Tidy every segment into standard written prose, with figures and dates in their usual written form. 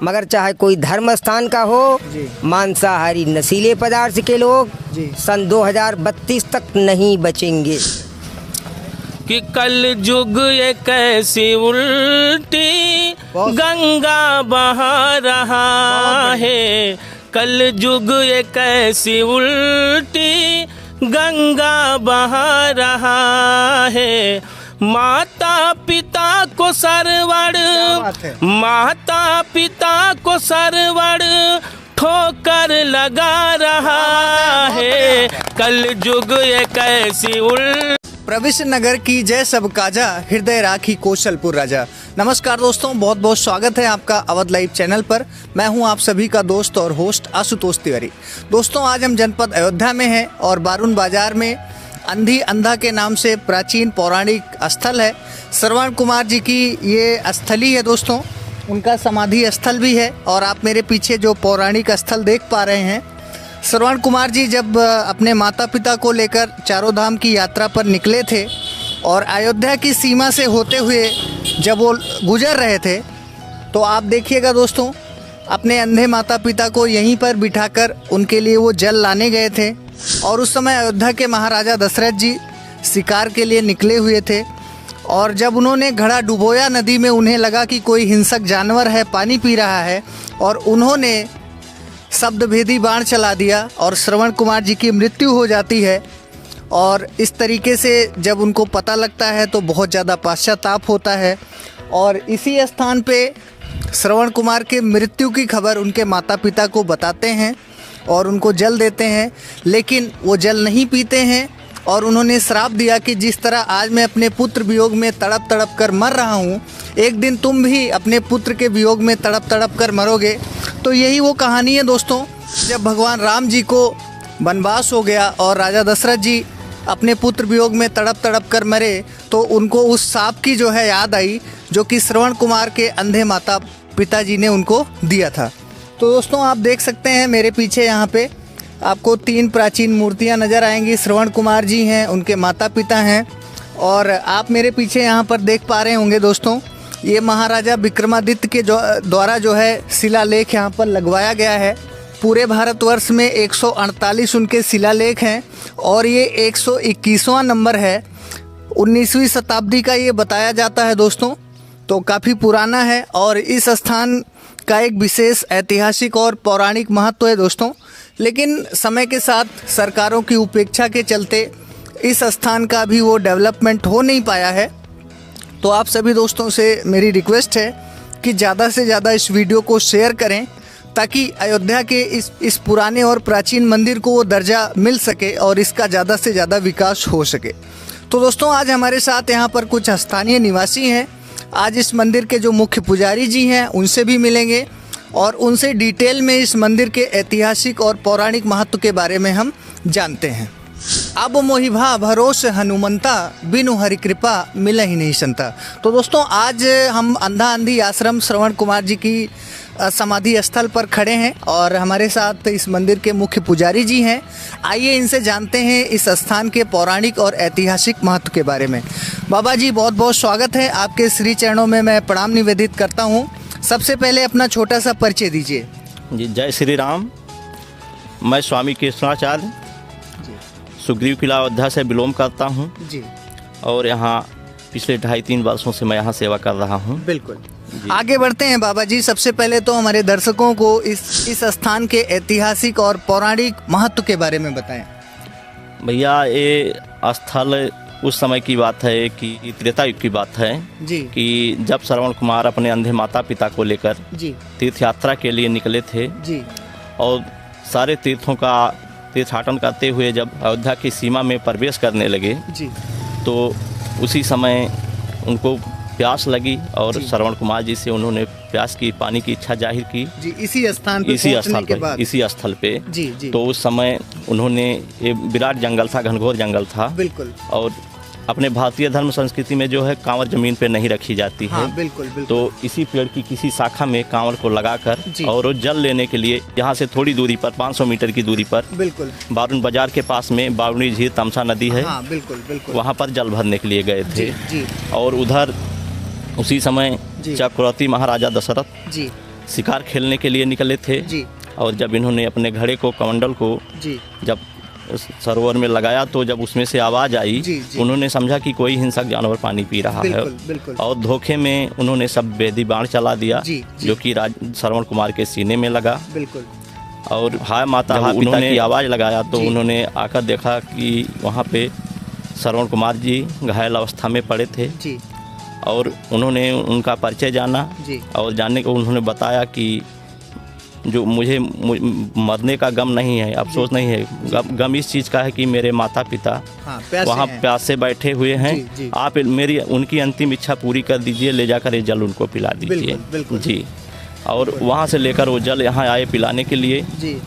मगर चाहे कोई धर्म स्थान का हो, मांसाहारी नशीले पदार्थ के लोग सन 2032 तक नहीं बचेंगे। कि कल युग एक ऐसी उल्टी गंगा बहा रहा है, कल युग एक ऐसी उल्टी गंगा बहा रहा है। माता पिता को सरवड़, माता पिता को सरवड़ ठोकर लगा रहा है, कल युग एक ऐसी उल्टी। प्रविश्य नगर की जय सब काजा, हृदय राखी कौशलपुर राजा। नमस्कार दोस्तों, बहुत बहुत स्वागत है आपका अवध लाइव चैनल पर। मैं हूं आप सभी का दोस्त और होस्ट आशुतोष तिवारी। दोस्तों, आज हम जनपद अयोध्या में हैं और बारून बाजार में अंधी अंधा के नाम से प्राचीन पौराणिक स्थल है। श्रवण कुमार जी की ये स्थली है दोस्तों, उनका समाधि स्थल भी है। और आप मेरे पीछे जो पौराणिक स्थल देख पा रहे हैं, श्रवण कुमार जी जब अपने माता पिता को लेकर चारों धाम की यात्रा पर निकले थे और अयोध्या की सीमा से होते हुए जब वो गुजर रहे थे, तो आप देखिएगा दोस्तों, अपने अंधे माता पिता को यहीं पर बिठाकर उनके लिए वो जल लाने गए थे। और उस समय अयोध्या के महाराजा दशरथ जी शिकार के लिए निकले हुए थे और जब उन्होंने घड़ा डुबोया नदी में, उन्हें लगा कि कोई हिंसक जानवर है पानी पी रहा है और उन्होंने शब्द भेदी बाण चला दिया और श्रवण कुमार जी की मृत्यु हो जाती है। और इस तरीके से जब उनको पता लगता है तो बहुत ज़्यादा पश्चाताप होता है और इसी स्थान पे श्रवण कुमार के मृत्यु की खबर उनके माता पिता को बताते हैं और उनको जल देते हैं। लेकिन वो जल नहीं पीते हैं और उन्होंने श्राप दिया कि जिस तरह आज मैं अपने पुत्र वियोग में तड़प तड़प कर मर रहा हूँ, एक दिन तुम भी अपने पुत्र के वियोग में तड़प तड़प कर मरोगे। तो यही वो कहानी है दोस्तों, जब भगवान राम जी को वनवास हो गया और राजा दशरथ जी अपने पुत्र वियोग में तड़प तड़प कर मरे, तो उनको उस सांप की जो है याद आई, जो कि श्रवण कुमार के अंधे माता पिताजी ने उनको दिया था। तो दोस्तों, आप देख सकते हैं मेरे पीछे यहाँ पे आपको 3 प्राचीन मूर्तियाँ नज़र आएंगी। श्रवण कुमार जी हैं, उनके माता पिता हैं। और आप मेरे पीछे यहाँ पर देख पा रहे होंगे दोस्तों, ये महाराजा विक्रमादित्य के द्वारा जो है शिलालेख यहाँ पर लगवाया गया है। पूरे भारतवर्ष में 148 उनके शिलालेख हैं और ये 121वां नंबर है। 19वीं शताब्दी का ये बताया जाता है दोस्तों, तो काफ़ी पुराना है और इस स्थान का एक विशेष ऐतिहासिक और पौराणिक महत्व है दोस्तों। लेकिन समय के साथ सरकारों की उपेक्षा के चलते इस स्थान का भी वो डेवलपमेंट हो नहीं पाया है। तो आप सभी दोस्तों से मेरी रिक्वेस्ट है कि ज़्यादा से ज़्यादा इस वीडियो को शेयर करें ताकि अयोध्या के इस पुराने और प्राचीन मंदिर को वो दर्जा मिल सके और इसका ज़्यादा से ज़्यादा विकास हो सके। तो दोस्तों, आज हमारे साथ यहाँ पर कुछ स्थानीय निवासी हैं। आज इस मंदिर के जो मुख्य पुजारी जी हैं उनसे भी मिलेंगे और उनसे डिटेल में इस मंदिर के ऐतिहासिक और पौराणिक महत्व के बारे में हम जानते हैं। अब मोहिभा भरोस हनुमंता, बिनु हरि कृपा मिला ही नहीं संता। तो दोस्तों, आज हम अंधा अंधी आश्रम श्रवण कुमार जी की समाधि स्थल पर खड़े हैं और हमारे साथ इस मंदिर के मुख्य पुजारी जी हैं। आइए इनसे जानते हैं इस स्थान के पौराणिक और ऐतिहासिक महत्व के बारे में। बाबा जी, बहुत बहुत स्वागत है आपके श्री चरणों में मैं प्रणाम निवेदित करता हूँ। सबसे पहले अपना छोटा सा परिचय दीजिए। जी, जय श्री राम। मैं स्वामी कृष्णाचार्य सुग्रीव किला अयोध्या से बिलोंग करता हूँ जी, और यहाँ पिछले 2.5-3 वर्षों से मैं यहाँ सेवा कर रहा हूँ। बिल्कुल, आगे बढ़ते हैं बाबा जी। सबसे पहले तो हमारे दर्शकों को इस स्थान के ऐतिहासिक और पौराणिक महत्व के बारे में बताएं। भैया, ये स्थल उस समय की बात है कि त्रेता युग की बात है जी, कि जब श्रवण कुमार अपने अंधे माता पिता को लेकर जी तीर्थ यात्रा के लिए निकले थे जी, और सारे तीर्थों का तीर्थाटन करते हुए जब अयोध्या की सीमा में प्रवेश करने लगे जी, तो उसी समय उनको प्यास लगी और श्रवण कुमार जी से उन्होंने प्यास की पानी की इच्छा जाहिर की जी, इसी स्थान पे पहुंचने के बाद, इसी स्थल पे जी जी। तो उस समय उन्होंने, ये विराट जंगल था, घनघोर जंगल था, बिल्कुल, और अपने भारतीय धर्म संस्कृति में जो है कांवर जमीन पे नहीं रखी जाती है। हाँ, बिल्कुल, बिल्कुल। तो इसी पेड़ की किसी शाखा में कांवर को लगाकर और जल लेने के लिए यहाँ से थोड़ी दूरी पर 500 मीटर की दूरी पर, बिल्कुल, बारून बाजार के पास में बारूणी झील तमसा नदी है, हाँ, बिल्कुल, बिल्कुल, वहाँ पर जल भरने के लिए गए थे। जी। और उधर उसी समय चक्रवर्ती महाराजा दशरथ जी शिकार खेलने के लिए निकले थे जी। और जब इन्होंने अपने घड़े को, कमंडल को जी जब सरोवर में लगाया तो जब उसमें से आवाज़ आई, जी, जी। उन्होंने समझा कि कोई हिंसक जानवर पानी पी रहा है, बिल्कुल। और धोखे में उन्होंने सब बेदी बाण चला दिया, जी, जी। जो कि श्रवण कुमार के सीने में लगा। बिल्कुल। और हाय माता हाय पिता की आवाज़ लगाया तो जी। उन्होंने आकर देखा कि वहाँ पे श्रवण कुमार जी घायल अवस्था में पड़े थे जी और उन्होंने उनका परिचय जाना जी। और जानने को उन्होंने बताया कि जो मुझे मरने का गम नहीं है, अफसोस नहीं है, गम इस चीज़ का है कि मेरे माता पिता वहाँ प्यासे बैठे हुए हैं। जी। आप मेरी उनकी अंतिम इच्छा पूरी कर दीजिए, ले जाकर ये जल उनको पिला दीजिए। बिल्कुल। जी। और वहाँ से लेकर वो जल यहाँ आए पिलाने के लिए जी।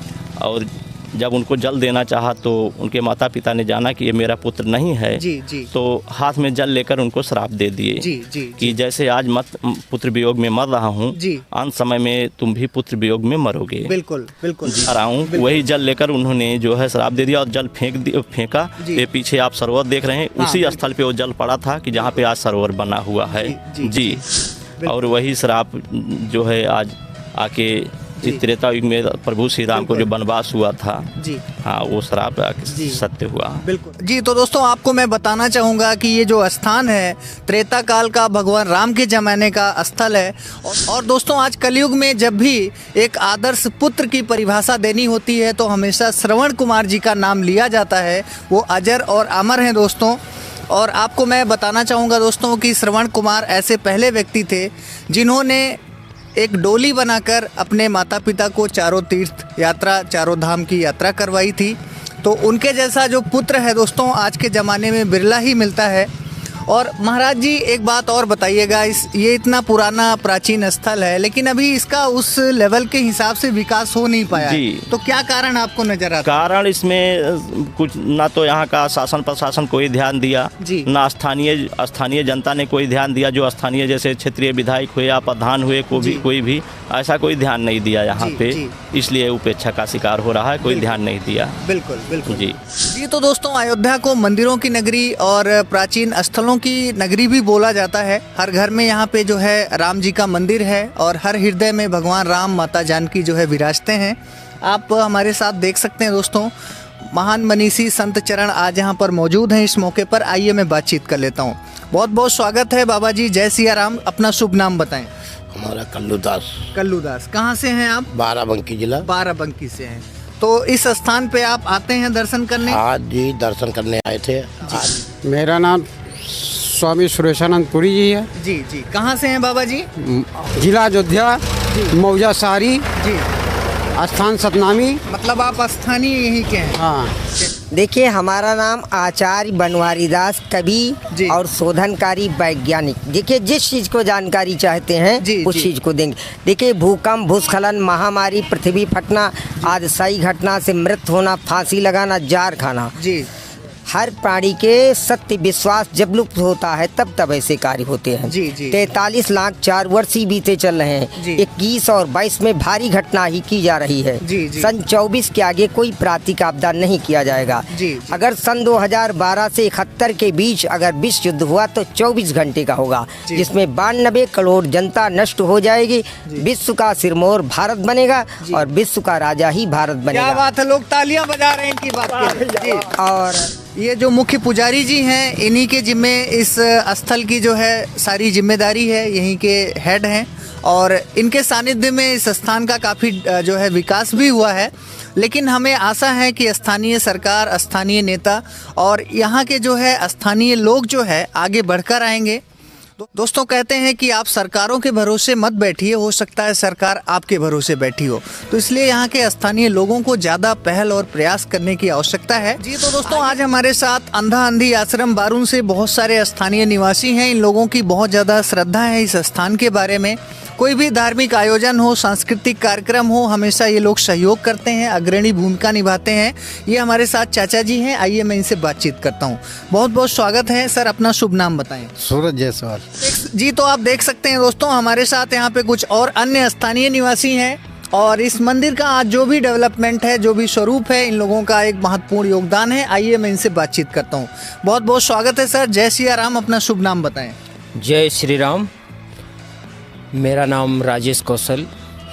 और जब उनको जल देना चाहा तो उनके माता पिता ने जाना कि ये मेरा पुत्र नहीं है। जी, जी। तो हाथ में जल लेकर उनको श्राप दे दिए कि जैसे आज मत पुत्र वियोग में मर रहा हूँ, अंत समय में तुम भी पुत्र वियोग में मरोगे। बिल्कुल। आ रहा हूँ, वही जल लेकर उन्होंने जो है श्राप दे दिया और जल फेंका। ये पीछे आप सरोवर देख रहे हैं, उसी स्थल पे वो जल पड़ा था कि जहाँ पे आज सरोवर बना हुआ है। जी। और वही श्राप जो है आज आके त्रेता युग में प्रभु श्री राम को जो वनवास हुआ था, जी हाँ, वो श्राप सत्य हुआ। बिल्कुल जी। तो दोस्तों आपको मैं बताना चाहूँगा कि ये जो स्थान है त्रेता काल का भगवान राम के जमाने का स्थल है। और दोस्तों आज कलयुग में जब भी एक आदर्श पुत्र की परिभाषा देनी होती है तो हमेशा श्रवण कुमार जी का नाम लिया जाता है। वो अजर और अमर हैं दोस्तों। और आपको मैं बताना चाहूँगा दोस्तों कि श्रवण कुमार ऐसे पहले व्यक्ति थे जिन्होंने एक डोली बनाकर अपने माता पिता को चारों तीर्थ यात्रा, चारों धाम की यात्रा करवाई थी। तो उनके जैसा जो पुत्र है दोस्तों आज के ज़माने में बिरला ही मिलता है। और महाराज जी एक बात और बताइएगा, ये इतना पुराना प्राचीन स्थल है लेकिन अभी इसका उस लेवल के हिसाब से विकास हो नहीं पाया जी। तो क्या कारण आपको नजर आता है? कारण इसमें कुछ ना तो यहाँ का शासन प्रशासन कोई ध्यान दिया, ना स्थानीय जनता ने कोई ध्यान दिया। जो स्थानीय जैसे क्षेत्रीय विधायक हुए या प्रधान हुए कोई भी ऐसा कोई ध्यान नहीं दिया यहाँ पे, इसलिए उपेक्षा का शिकार हो रहा है, कोई ध्यान नहीं दिया। बिल्कुल जी। तो दोस्तों अयोध्या को मंदिरों की नगरी और प्राचीन स्थलों की नगरी भी बोला जाता है। हर घर में यहाँ पे जो है राम जी का मंदिर है और हर हृदय में भगवान राम, माता जानकी जो है विराजते हैं। आप हमारे साथ देख सकते हैं दोस्तों, महान मनीषी संत चरण आज यहाँ पर मौजूद हैं। इस मौके पर आइए मैं बातचीत कर लेता हूँ। बहुत बहुत स्वागत है बाबा जी। जय सिया राम। अपना शुभ नाम बताएं। हमारा कल्लूदास। कल्लूदास। कहाँ से हैं आप? बाराबंकी जिला। बाराबंकी से हैं। तो इस स्थान पे आप आते हैं दर्शन करने? आज जी दर्शन करने आए थे। मेरा नाम स्वामी सुरेशानंद पुरी जी है। जी जी। कहाँ से हैं बाबा जी? जिला अयोध्या, मौजा सारी जी, स्थान सतनामी। मतलब आप स्थानीय यहीं के हैं? हाँ। देखिए हमारा नाम आचार्य बनवारी दास, कवि और शोधनकारी वैज्ञानिक। देखिए जिस चीज़ को जानकारी चाहते हैं उस चीज़ को देंगे। देखिए भूकंप, भूस्खलन, महामारी, पृथ्वी फटना आदि सही घटना से मृत्यु होना, फांसी लगाना, जार खाना, हर प्राणी के सत्य विश्वास जब लुप्त होता है तब ऐसे कार्य होते हैं। 43 लाख 4 वर्ष ही बीते चल रहे हैं। 21 और 22 में भारी घटना ही की जा रही है। सन 24 के आगे कोई प्राकृतिक आपदा नहीं किया जाएगा। अगर सन 2012 से 71 के बीच अगर विश्व युद्ध हुआ तो 24 घंटे का होगा, जिसमें 92 करोड़ जनता नष्ट हो जाएगी। विश्व का सिरमौर भारत बनेगा और विश्व का राजा ही भारत बनेगा। क्या बात है, लोग तालियां बजा रहे हैं इनकी बात के लिए। और ये जो मुख्य पुजारी जी हैं इन्हीं के जिम्मे इस स्थल की जो है सारी जिम्मेदारी है, यहीं के हेड हैं और इनके सानिध्य में इस स्थान का काफ़ी जो है विकास भी हुआ है। लेकिन हमें आशा है कि स्थानीय सरकार, स्थानीय नेता और यहाँ के जो है स्थानीय लोग जो है आगे बढ़कर आएंगे। दोस्तों कहते हैं कि आप सरकारों के भरोसे मत बैठिए, हो सकता है सरकार आपके भरोसे बैठी हो। तो इसलिए यहाँ के स्थानीय लोगों को ज़्यादा पहल और प्रयास करने की आवश्यकता है। जी तो दोस्तों आज हमारे साथ अंधा अंधी आश्रम बारून से बहुत सारे स्थानीय निवासी हैं। इन लोगों की बहुत ज़्यादा श्रद्धा है इस स्थान के बारे में। कोई भी धार्मिक आयोजन हो, सांस्कृतिक कार्यक्रम हो, हमेशा ये लोग सहयोग करते हैं, अग्रणी भूमिका निभाते हैं। ये हमारे साथ चाचा जी हैं, आइए मैं इनसे बातचीत करता हूँ। बहुत बहुत स्वागत है सर। अपना शुभ नाम बताएं। सूरज जायसवाल जी। तो आप देख सकते हैं दोस्तों हमारे साथ यहाँ पे कुछ और अन्य स्थानीय निवासी हैं और इस मंदिर का आज जो भी डेवलपमेंट है, जो भी स्वरूप है, इन लोगों का एक महत्वपूर्ण योगदान है। आइए मैं इनसे बातचीत करता हूँ। बहुत बहुत स्वागत है सर। जय सिया राम। अपना शुभ नाम बताएं। जय श्री राम। मेरा नाम राजेश कौशल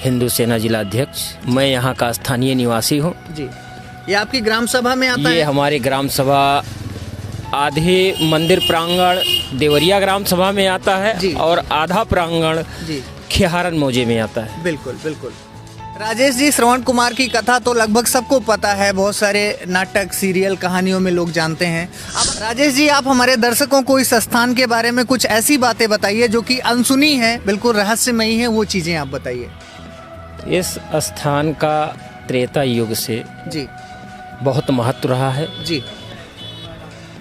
हिंदू सेना जिला अध्यक्ष। मैं यहाँ का स्थानीय निवासी हूँ जी। ये आपकी ग्राम सभा में आता है? ये हमारी ग्राम सभा आधे मंदिर प्रांगण देवरिया ग्राम सभा में आता है जी। और आधा प्रांगण जी खिहारन मौजे में आता है। बिल्कुल बिल्कुल। राजेश जी, श्रवण कुमार की कथा तो लगभग सबको पता है, बहुत सारे नाटक सीरियल कहानियों में लोग जानते हैं। अब राजेश जी, आप हमारे दर्शकों को इस स्थान के बारे में कुछ ऐसी बातें बताइए जो कि अनसुनी है, बिल्कुल रहस्यमयी है, वो चीज़ें आप बताइए। इस स्थान का त्रेता युग से जी बहुत महत्व रहा है जी।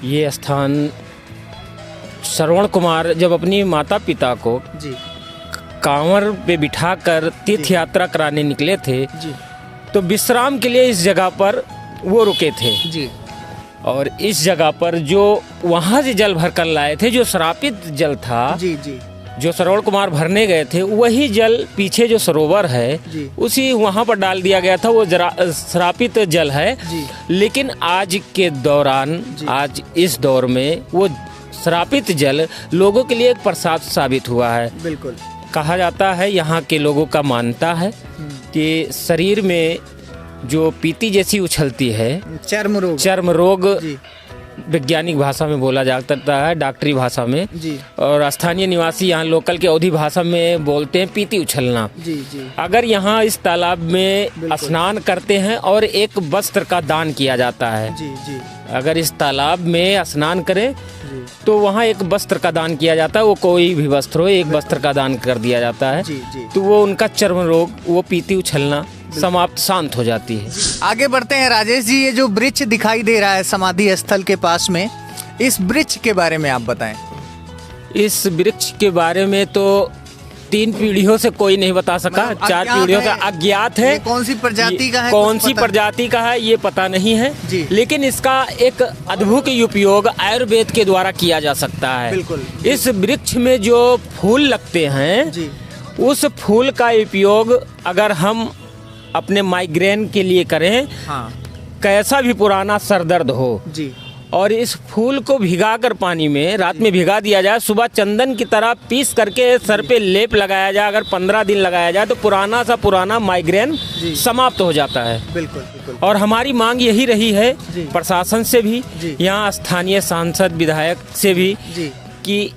ये स्थान श्रवण कुमार जब अपनी माता पिता को जी कांवर पे बिठाकर तीर्थ यात्रा कराने निकले थे जी तो विश्राम के लिए इस जगह पर वो रुके थे जी। और इस जगह पर जो वहाँ से जल भर कर लाए थे, जो श्रापित जल था, जी जी जो श्रवण कुमार भरने गए थे, वही जल पीछे जो सरोवर है जी। उसी वहाँ पर डाल दिया गया था। वो श्रापित जल है जी। लेकिन आज के दौरान, आज इस दौर में वो श्रापित जल लोगों के लिए एक प्रसाद साबित हुआ है। बिल्कुल। कहा जाता है, यहाँ के लोगों का मानता है कि शरीर में जो पीती जैसी उछलती है, चर्म रोग जी। वैज्ञानिक भाषा में बोला जाता है, डॉक्टरी भाषा में जी। और स्थानीय निवासी यहाँ लोकल के अवधी भाषा में बोलते हैं पीती उछलना। जी जी। अगर यहाँ इस तालाब में स्नान करते हैं और एक वस्त्र का दान किया जाता है, जी जी। अगर इस तालाब में स्नान करें तो वहाँ एक वस्त्र का दान किया जाता है। वो कोई भी वस्त्र हो, एक वस्त्र का दान कर दिया जाता है। जी जी। तो वो उनका चर्म रोग, वो पीती उछलना समाप्त, शांत हो जाती है। आगे बढ़ते हैं राजेश जी। ये जो वृक्ष दिखाई दे रहा है समाधि स्थल के पास में, इस वृक्ष के बारे में आप बताएं। इस वृक्ष के बारे में तो 3 पीढ़ियों से कोई नहीं बता सका, 4 पीढ़ियों का अज्ञात है। कौन सी प्रजाति का है, कौन सी प्रजाति का है ये पता नहीं है जी। लेकिन इसका एक अद्भुत उपयोग आयुर्वेद के द्वारा किया जा सकता है। बिल्कुल। इस वृक्ष में जो फूल लगते हैं जी। उस फूल का उपयोग अगर हम अपने माइग्रेन के लिए करें, हाँ। कैसा भी पुराना सर दर्द हो जी, और इस फूल को भिगाकर पानी में रात में भिगा दिया जाए, सुबह चंदन की तरह पीस करके सर पे लेप लगाया जाए, अगर 15 दिन लगाया जाए तो पुराना सा पुराना माइग्रेन समाप्त हो जाता है। बिल्कुल बिल्कुल। और हमारी मांग यही रही है प्रशासन से भी, जी। यहाँ स्थानीय सांसद विधायक से भी जी। कि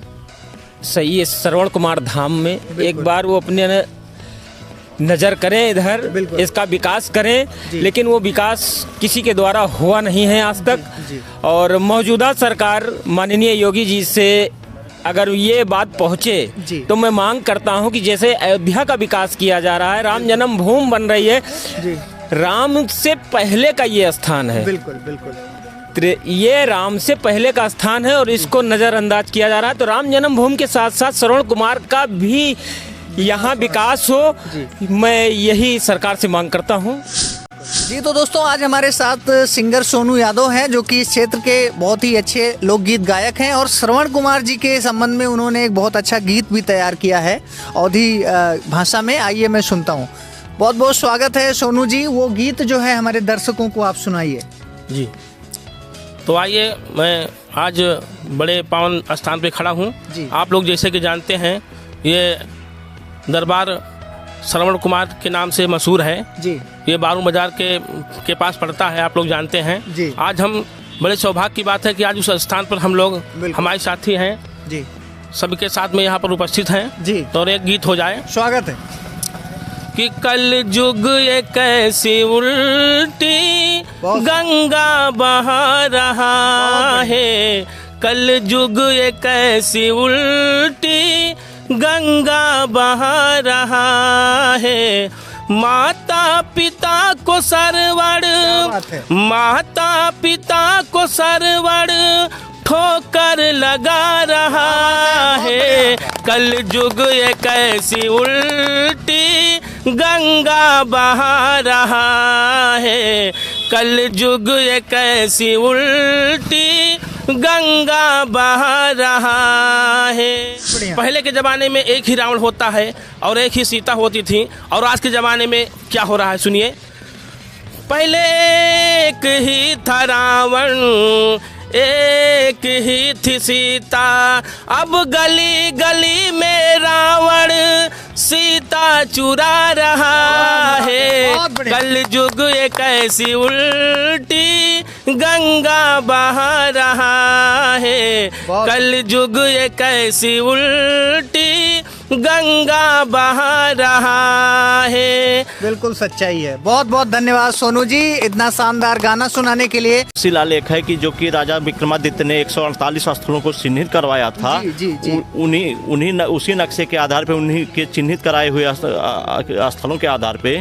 सही है श्रवण कुमार धाम में एक बार वो अपने नज़र करें इधर, इसका विकास करें, लेकिन वो विकास किसी के द्वारा हुआ नहीं है आज तक। और मौजूदा सरकार माननीय योगी जी से अगर ये बात पहुँचे तो मैं मांग करता हूँ कि जैसे अयोध्या का विकास किया जा रहा है, राम जन्मभूमि बन रही है, राम से पहले का ये स्थान है। बिल्कुल बिल्कुल। ये राम से पहले का स्थान है और इसको नज़रअंदाज किया जा रहा है। तो राम जन्मभूमि के साथ साथ श्रवण कुमार का भी यहाँ विकास हो, मैं यही सरकार से मांग करता हूँ। जी तो दोस्तों, आज हमारे साथ सिंगर सोनू यादव हैं जो कि इस क्षेत्र के बहुत ही अच्छे लोकगीत गायक हैं और श्रवण कुमार जी के संबंध में उन्होंने एक बहुत अच्छा गीत भी तैयार किया है अवधी भाषा में। आइए मैं सुनता हूँ। बहुत बहुत स्वागत है सोनू जी। वो गीत जो है हमारे दर्शकों को आप सुनाइए। जी तो आइए, मैं आज बड़े पावन स्थान पे खड़ा हूँ। आप लोग जैसे कि जानते हैं ये दरबार श्रवण कुमार के नाम से मशहूर है जी। ये बारू बाजार के पास पड़ता है, आप लोग जानते हैं जी। आज हम बड़े सौभाग्य की बात है कि आज उस स्थान पर हम लोग, हमारे साथी हैं जी, सबके साथ में यहाँ पर उपस्थित हैं जी। तो एक गीत हो जाए। स्वागत है। कि कल जुग ये कैसी उल्टी गंगा बहा रहा है, कल जुग ये कैसी उल्टी गंगा बहा रहा है। माता पिता को सरवड़, माता पिता को सरवड़ ठोकर लगा रहा है। कल जुग ये कैसी उल्टी गंगा बहा रहा है, कल जुग ये कैसी उल्टी गंगा बहा रहा है। पहले के ज़माने में एक ही रावण होता है और एक ही सीता होती थी, और आज के ज़माने में क्या हो रहा है सुनिए। पहले एक ही था रावण, एक ही थी सीता, अब गली गली में रावण सीता चुरा रहा है। कल युग एक ऐसी उल्टी गंगा बहा रहा है। कल युग एक ऐसी उल्टी गंगा बहा रहा है। बिल्कुल सच्चाई है। बहुत बहुत धन्यवाद सोनू जी, इतना शानदार गाना सुनाने के लिए। शिलालेख है कि जो कि राजा विक्रमादित्य ने 148 स्थलों को चिन्हित करवाया था। जी। उसी नक्शे के आधार पे, उन्हीं के चिन्हित कराए हुए स्थलों के आधार पे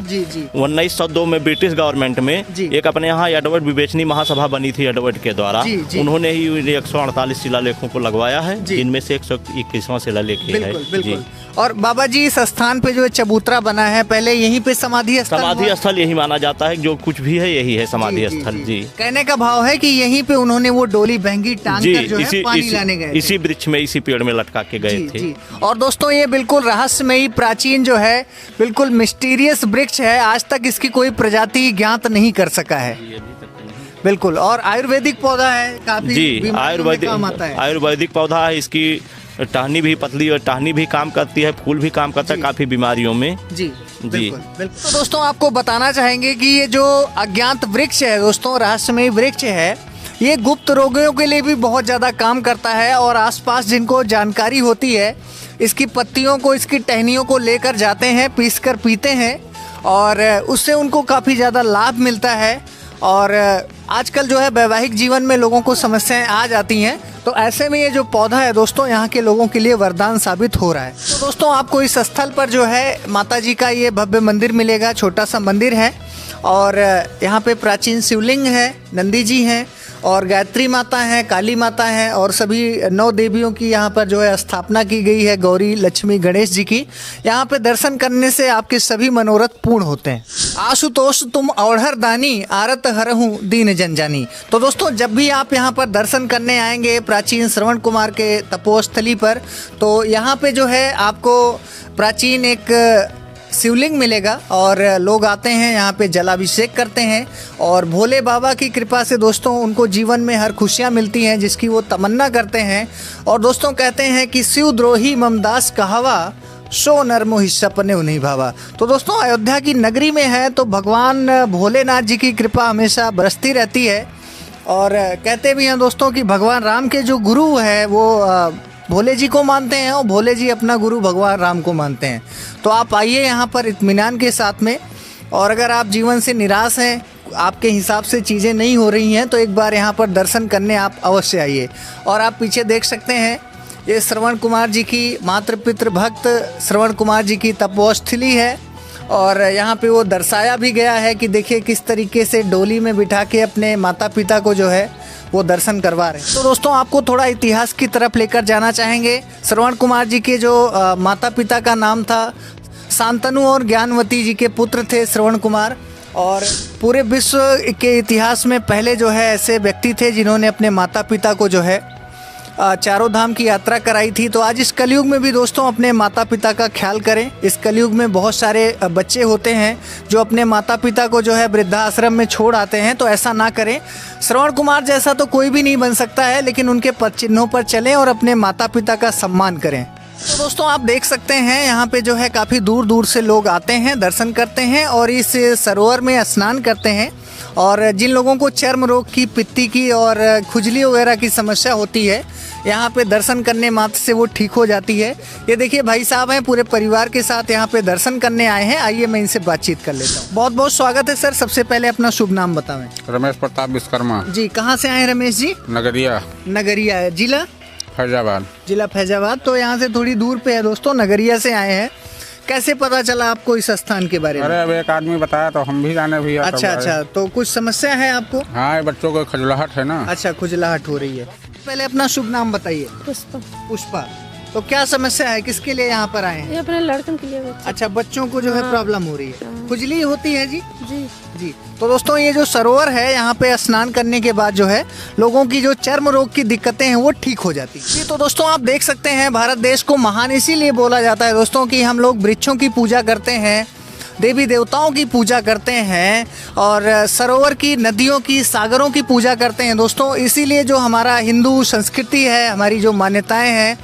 1902 में ब्रिटिश गवर्नमेंट में एक अपने यहाँ एडवर्ड विवेचनी महासभा बनी थी एडवर्ड के द्वारा। उन्होंने ही 148 शिलालेखों को लगवाया है, जिनमें से 121वां शिलालेख है। और बाबा जी, इस स्थान पे जो चबूतरा बना है, पहले यहीं पे समाधि स्थल यही माना जाता है। जो कुछ भी है यही है समाधि स्थल। जी, कहने का भाव है कि यहीं पे उन्होंने वो डोली बहंगी टांग कर जो है पानी लाने गए, इसी वृक्ष में, इसी पेड़ में लटका के गए थे। और दोस्तों, ये बिल्कुल रहस्यमयी, प्राचीन जो है, बिल्कुल मिस्टीरियस वृक्ष है। आज तक इसकी कोई प्रजाति ज्ञात नहीं कर सका है। बिल्कुल। और आयुर्वेदिक पौधा है, काफी आयुर्वेदिक पौधा है। इसकी टहनी भी पतली और टहनी भी काम करती है, फूल भी काम करता है काफी बीमारियों में। जी। बिल्कुल। तो दोस्तों, आपको बताना चाहेंगे कि ये जो अज्ञात वृक्ष है दोस्तों, रहस्यमयी वृक्ष है, ये गुप्त रोगियों के लिए भी बहुत ज़्यादा काम करता है। और आसपास जिनको जानकारी होती है, इसकी पत्तियों को, इसकी टहनियों को लेकर जाते हैं, पीस कर पीते हैं, और उससे उनको काफ़ी ज़्यादा लाभ मिलता है। और आजकल जो है वैवाहिक जीवन में लोगों को समस्याएं आ जाती हैं, तो ऐसे में ये जो पौधा है दोस्तों, यहाँ के लोगों के लिए वरदान साबित हो रहा है। तो दोस्तों, आपको इस स्थल पर जो है माता जी का ये भव्य मंदिर मिलेगा। छोटा सा मंदिर है और यहाँ पे प्राचीन शिवलिंग है, नंदी जी हैं और गायत्री माता हैं, काली माता हैं, और सभी 9 देवियों की यहाँ पर जो है स्थापना की गई है, गौरी, लक्ष्मी, गणेश जी की। यहाँ पे दर्शन करने से आपके सभी मनोरथ पूर्ण होते हैं। आशुतोष तुम औढ़र दानी, आरत हरहूँ दीन जनजानी। तो दोस्तों, जब भी आप यहाँ पर दर्शन करने आएंगे प्राचीन श्रवण कुमार के तपोस्थली पर, तो यहाँ पे जो है आपको प्राचीन एक शिवलिंग मिलेगा और लोग आते हैं यहाँ पे जलाभिषेक करते हैं। और भोले बाबा की कृपा से दोस्तों, उनको जीवन में हर खुशियाँ मिलती हैं जिसकी वो तमन्ना करते हैं। और दोस्तों, कहते हैं कि शिवद्रोही ममदास कहावा, सो नर मोहि सपने उन्हीं भावा। तो दोस्तों, अयोध्या की नगरी में है तो भगवान भोलेनाथ जी की कृपा हमेशा बरसती रहती है। और कहते भी हैं दोस्तों कि भगवान राम के जो गुरु है वो भोले जी को मानते हैं और भोले जी अपना गुरु भगवान राम को मानते हैं। तो आप आइए यहाँ पर इत्मीनान के साथ में। और अगर आप जीवन से निराश हैं, आपके हिसाब से चीज़ें नहीं हो रही हैं, तो एक बार यहाँ पर दर्शन करने आप अवश्य आइए। और आप पीछे देख सकते हैं, ये श्रवण कुमार जी की, मातृ पितृ भक्त श्रवण कुमार जी की तपोस्थली है। और यहाँ पे वो दर्शाया भी गया है कि देखिए किस तरीके से डोली में बिठा के अपने माता पिता को जो है वो दर्शन करवा रहे हैं। तो दोस्तों, आपको थोड़ा इतिहास की तरफ लेकर जाना चाहेंगे। श्रवण कुमार जी के जो माता पिता का नाम था शांतनु और ज्ञानवती जी के पुत्र थे श्रवण कुमार। और पूरे विश्व के इतिहास में पहले जो है ऐसे व्यक्ति थे जिन्होंने अपने माता पिता को जो है चारों धाम की यात्रा कराई थी। तो आज इस कलयुग में भी दोस्तों अपने माता पिता का ख्याल करें। इस कलयुग में बहुत सारे बच्चे होते हैं जो अपने माता पिता को जो है वृद्धाश्रम में छोड़ आते हैं, तो ऐसा ना करें। श्रवण कुमार जैसा तो कोई भी नहीं बन सकता है, लेकिन उनके पद चिन्हों पर चलें और अपने माता पिता का सम्मान करें। तो दोस्तों, आप देख सकते हैं यहाँ पे जो है काफ़ी दूर दूर से लोग आते हैं, दर्शन करते हैं और इस सरोवर में स्नान करते हैं। और जिन लोगों को चर्म रोग की, पित्ती की और खुजली वगैरह की समस्या होती है, यहाँ पे दर्शन करने मात्र से वो ठीक हो जाती है। ये देखिए भाई साहब हैं, पूरे परिवार के साथ यहाँ पे दर्शन करने आए हैं। आइए मैं इनसे बातचीत कर लेता हूँ। बहुत बहुत स्वागत है सर। सबसे पहले अपना शुभ नाम बताएं। रमेश प्रताप विश्वकर्मा जी। कहाँ से आए रमेश जी? नगरिया है। जिला फैजाबाद। जिला फैजाबाद। तो यहाँ से थोड़ी दूर पे है दोस्तों, नगरिया से आए हैं। कैसे पता चला आपको इस स्थान के बारे में? अरे अब एक आदमी बताया तो हम भी जाने भैया। अच्छा, तो कुछ समस्या है आपको? हाँ, बच्चों को खुजलाहट है ना। अच्छा, खुजलाहट हो रही है। पहले अपना शुभ नाम बताइए। पुष्पा। तो क्या समस्या है, किसके लिए यहाँ पर आए हैं? ये अपने लड़कन के लिए। अच्छा, बच्चों को जो है प्रॉब्लम हो रही है, खुजली होती है जी? जी। तो दोस्तों, ये जो सरोवर है, यहाँ पे स्नान करने के बाद जो है लोगों की जो चर्म रोग की दिक्कतें हैं वो ठीक हो जाती है जी। तो दोस्तों, आप देख सकते हैं भारत देश को महान इसीलिए बोला जाता है दोस्तों कि हम लोग वृक्षों की पूजा करते हैं, देवी देवताओं की पूजा करते हैं और सरोवर की, नदियों की, सागरों की पूजा करते हैं दोस्तों। इसीलिए जो हमारा हिंदू संस्कृति है, हमारी जो मान्यताएं हैं,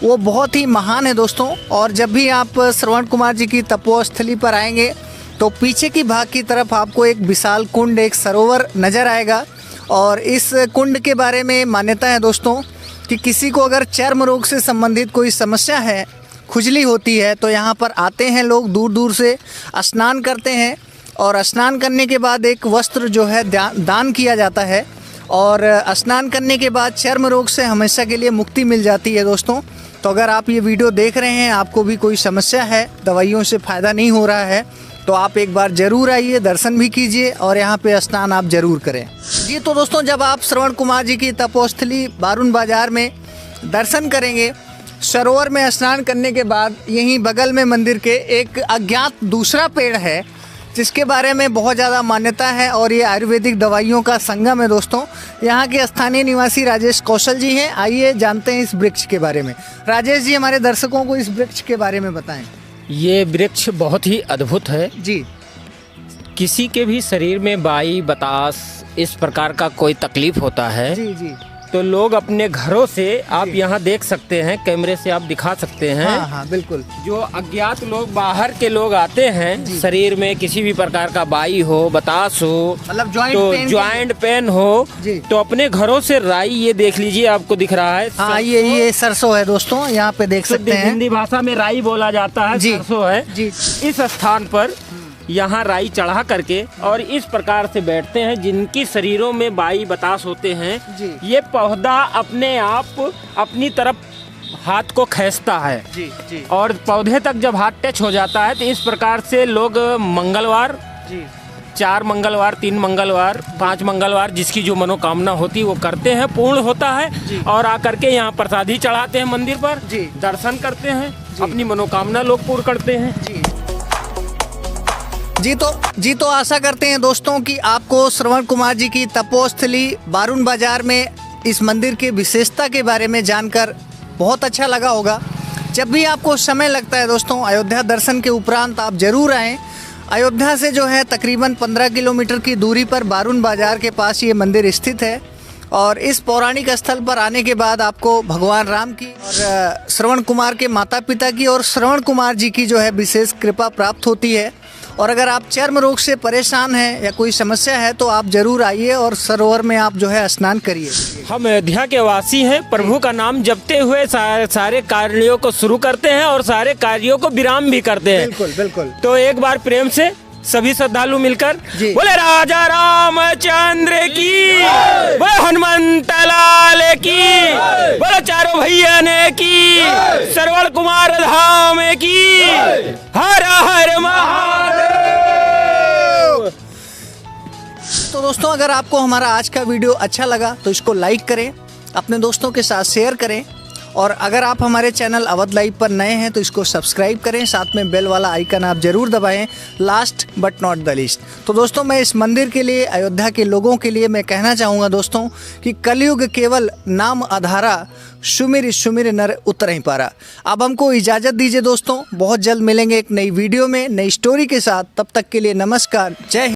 वो बहुत ही महान है दोस्तों। और जब भी आप श्रवण कुमार जी की तपोस्थली पर आएंगे तो पीछे की भाग की तरफ आपको एक विशाल कुंड, एक सरोवर नज़र आएगा। और इस कुंड के बारे में मान्यता है दोस्तों कि किसी को अगर चर्म रोग से संबंधित कोई समस्या है, खुजली होती है, तो यहाँ पर आते हैं लोग दूर दूर से, स्नान करते हैं और स्नान करने के बाद एक वस्त्र जो है दान किया जाता है और स्नान करने के बाद चर्म रोग से हमेशा के लिए मुक्ति मिल जाती है दोस्तों। तो अगर आप ये वीडियो देख रहे हैं, आपको भी कोई समस्या है, दवाइयों से फ़ायदा नहीं हो रहा है, तो आप एक बार ज़रूर आइए, दर्शन भी कीजिए और यहाँ पे स्नान आप ज़रूर करें। जी तो दोस्तों, जब आप श्रवण कुमार जी की तपोस्थली बारून बाजार में दर्शन करेंगे, सरोवर में स्नान करने के बाद यहीं बगल में मंदिर के एक अज्ञात दूसरा पेड़ है जिसके बारे में बहुत ज़्यादा मान्यता है और ये आयुर्वेदिक दवाइयों का संगम है दोस्तों। यहाँ के स्थानीय निवासी राजेश कौशल जी हैं, आइए जानते हैं इस वृक्ष के बारे में। राजेश जी, हमारे दर्शकों को इस वृक्ष के बारे में बताएं। ये वृक्ष बहुत ही अद्भुत है जी। किसी के भी शरीर में बाई, बतास इस प्रकार का कोई तकलीफ होता है जी जी, तो लोग अपने घरों से, आप यहाँ देख सकते हैं, कैमरे से आप दिखा सकते हैं। हाँ हाँ बिल्कुल। जो अज्ञात लोग, बाहर के लोग आते हैं, शरीर में किसी भी प्रकार का बाई हो, बतास हो, मतलब ज्वाइंट पेन हो, तो अपने घरों से राई, ये देख लीजिए, आपको दिख रहा है। हाँ, ये सरसों है दोस्तों, यहाँ पे देख सकते हैं। हिंदी भाषा में राई बोला जाता है, सरसों है जी। इस स्थान पर यहाँ राई चढ़ा करके और इस प्रकार से बैठते हैं। जिनकी शरीरों में बाई, बतास होते हैं, ये पौधा अपने आप अपनी तरफ हाथ को खींचता है जी। और पौधे तक जब हाथ टच हो जाता है तो इस प्रकार से लोग मंगलवार, 4 मंगलवार, 3 मंगलवार, 5 मंगलवार, जिसकी जो मनोकामना होती है वो करते हैं, पूर्ण होता है। और आकर के यहाँ प्रसादी चढ़ाते हैं मंदिर पर, दर्शन करते हैं, अपनी मनोकामना लोग पूर्ण करते हैं जी तो आशा करते हैं दोस्तों कि आपको श्रवण कुमार जी की तपोस्थली बारून बाजार में इस मंदिर की विशेषता के बारे में जानकर बहुत अच्छा लगा होगा। जब भी आपको समय लगता है दोस्तों, अयोध्या दर्शन के उपरांत आप जरूर आएँ। अयोध्या से जो है तकरीबन 15 किलोमीटर की दूरी पर बारून बाजार के पास ये मंदिर स्थित है। और इस पौराणिक स्थल पर आने के बाद आपको भगवान राम की और श्रवण कुमार के माता पिता की और श्रवण कुमार जी की जो है विशेष कृपा प्राप्त होती है। और अगर आप चर्म रोग से परेशान हैं या कोई समस्या है तो आप जरूर आइए और सरोवर में आप जो है स्नान करिए। हम अयोध्या के वासी हैं, प्रभु का नाम जपते हुए सारे कार्यों को शुरू करते हैं और सारे कार्यों को विराम भी करते हैं। बिल्कुल बिल्कुल। तो एक बार प्रेम से सभी श्रद्धालु मिलकर बोले राजा रामचंद्र की, बोले हनुमंत लाल की, बोले चारों भैया ने की, श्रवण कुमार धाम की, हर हर महादेव। तो दोस्तों, अगर आपको हमारा आज का वीडियो अच्छा लगा तो इसको लाइक करें, अपने दोस्तों के साथ शेयर करें और अगर आप हमारे चैनल अवध लाइव पर नए हैं तो इसको सब्सक्राइब करें, साथ में बेल वाला आइकन आप जरूर दबाएं। Last but not the least, तो दोस्तों मैं इस मंदिर के लिए, अयोध्या के लोगों के लिए मैं कहना चाहूँगा दोस्तों कि कलयुग केवल नाम आधारा, सुमिर सुमिर नर उतर ही पारा। अब हमको इजाज़त दीजिए दोस्तों, बहुत जल्द मिलेंगे एक नई वीडियो में, नई स्टोरी के साथ। तब तक के लिए नमस्कार, जय हिंद।